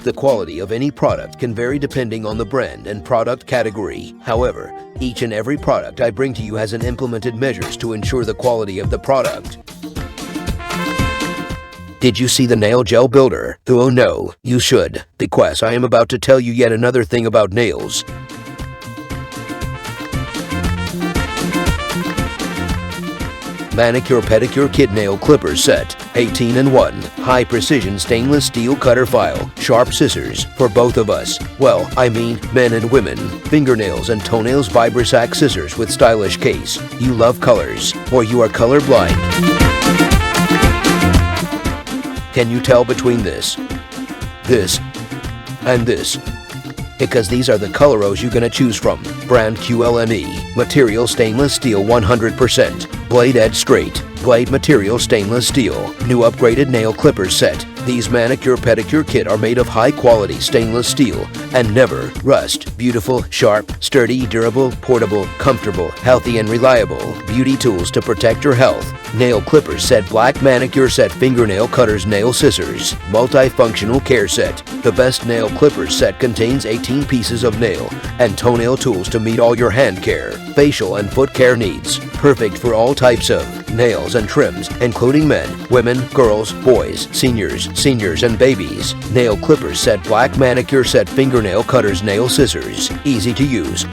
The quality of any product can vary depending on the brand and product category. However, each and every product I bring to you has implemented measures to ensure the quality of the product. Did you see the nail gel builder? Oh no, you should, because I am about to tell you yet another thing about nails. Manicure Pedicure Kid Nail Clipper Set, 18-in-1, high precision stainless steel cutter file, sharp scissors, for both of us. Well, I mean men and women. Fingernails and toenails Vibrissac scissors with stylish case. You love colors, or you are colorblind. Can you tell between this, and this? Because these are the coloros you're gonna choose from. Brand QLNE. Material stainless steel 100%. Blade edge straight. Blade material stainless steel. New upgraded nail clipper set. These manicure pedicure kit are made of high quality stainless steel and never rust. Beautiful, sharp, sturdy, durable, portable, comfortable, healthy and reliable. Beauty tools to protect your health. Nail clippers set, black manicure set, fingernail cutters, nail scissors. Multifunctional care set. The best nail clippers set contains 18 pieces of nail and toenail tools to meet all your hand care, facial and foot care needs. Perfect for all types of nails and trims, including men, women, girls, boys, seniors, and babies. Nail clippers set, black manicure set, fingernail cutters, nail scissors. Easy to use.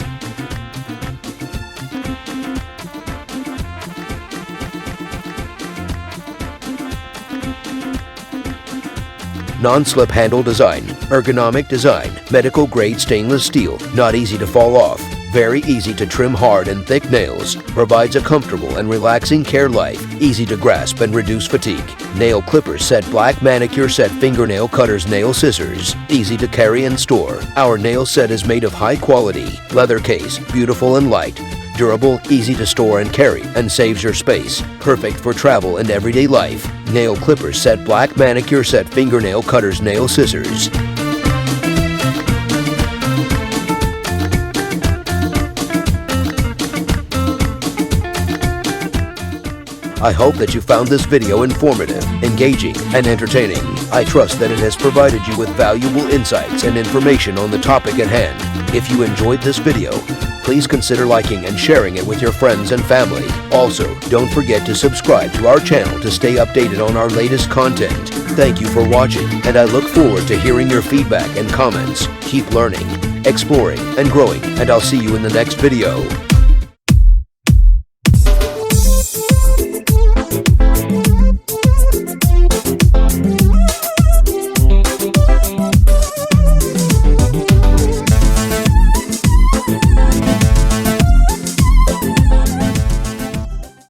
Non-slip handle design, ergonomic design, medical grade stainless steel, not easy to fall off. Very easy to trim hard and thick nails. Provides a comfortable and relaxing care life. Easy to grasp and reduce fatigue. Nail clippers set, black manicure set, fingernail cutters, nail scissors. Easy to carry and store. Our nail set is made of high quality. Leather case, beautiful and light. Durable, easy to store and carry, and saves your space. Perfect for travel and everyday life. Nail clippers set, black manicure set, fingernail cutters, nail scissors. I hope that you found this video informative, engaging, and entertaining. I trust that it has provided you with valuable insights and information on the topic at hand. If you enjoyed this video, please consider liking and sharing it with your friends and family. Also, don't forget to subscribe to our channel to stay updated on our latest content. Thank you for watching, and I look forward to hearing your feedback and comments. Keep learning, exploring, and growing, and I'll see you in the next video.